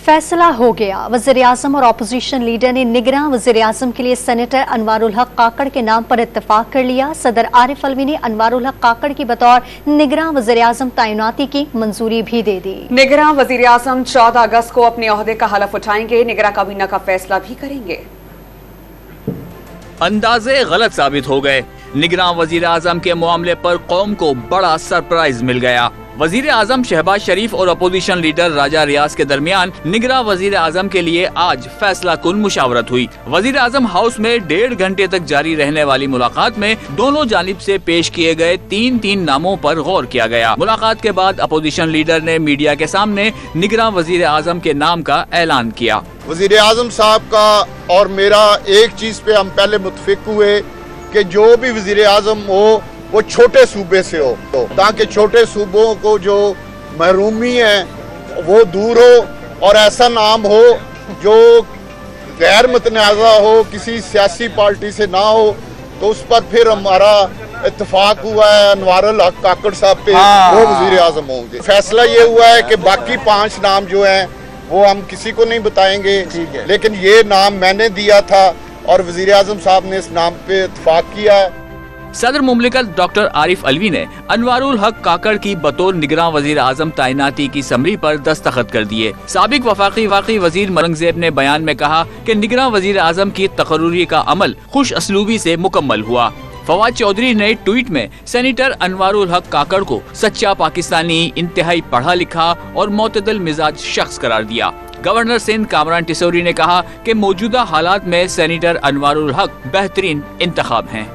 फैसला हो गया। वज़ीर आज़म और अपोजिशन लीडर ने निगरान वज़ीर आज़म के लिए सेनेटर अनवारुल हक काकड़ के नाम पर इत्तेफाक कर लिया। सदर आरिफ अलवी ने अनवारुल हक काकड़ की बतौर निगरान वज़ीर आज़म तैनाती की मंजूरी भी दे दी। निगरान वज़ीर आज़म 14 अगस्त को अपने ओहदे का हलफ उठाएंगे। निगरान काबीना का फैसला भी करेंगे। अंदाजे गलत साबित हो गए। निगरान वज़ीर आज़म के मामले पर कौम को बड़ा सरप्राइज मिल गया। वज़ीर आज़म शहबाज शरीफ और अपोजिशन लीडर राजा रियाज के दरमियान निगरान वज़ीर आज़म के लिए आज फैसला कुन मुशावरत हुई। वज़ीर आज़म हाउस में 1.5 घंटे तक जारी रहने वाली मुलाकात में दोनों जानिब से पेश किए गए 3 नामों पर गौर किया गया। मुलाकात के बाद अपोजिशन लीडर ने मीडिया के सामने निगरान वज़ीर आज़म के नाम का ऐलान किया। वज़ीर आज़म साहब का और मेरा एक चीज पे हम पहले मुत्तफिक हुए कि जो भी वज़ीर आज़म हो वो छोटे सूबे से हो, ताकि छोटे सूबों को जो महरूमी है वो दूर हो और ऐसा नाम हो जो गैर मुतनाज़ा हो, किसी सियासी पार्टी से ना हो। तो उस पर फिर हमारा इत्तेफाक हुआ है अनवारुल हक काकड़ साहब पे, वो वज़ीर आज़म होंगे। फैसला ये हुआ है कि बाकी 5 नाम जो हैं वो हम किसी को नहीं बताएंगे, लेकिन ये नाम मैंने दिया था और वज़ीर आज़म साहब ने इस नाम पे इत्तेफाक किया है। सदर मुमलिकत डॉक्टर आरिफ अलवी ने अनवारुल हक काकड़ की बतौर निगरान वज़ीर आज़म तैनाती की समरी पर दस्तखत कर दिए। साबिक वफाकी वज़ीर औरंगज़ेब ने बयान में कहा कि निगरान वज़ीर आज़म की तकर्रुरी का अमल खुश असलूबी से मुकम्मल हुआ। फवाद चौधरी ने ट्वीट में सेनेटर अनवारुल हक काकड़ को सच्चा पाकिस्तानी, इंतहाई पढ़ा लिखा और मोतदल मिजाज शख्स करार दिया। गवर्नर सिंध कामरान टिसौरी ने कहा कि मौजूदा हालात में सेनेटर अनवारुल हक बेहतरीन इंतखाब हैं।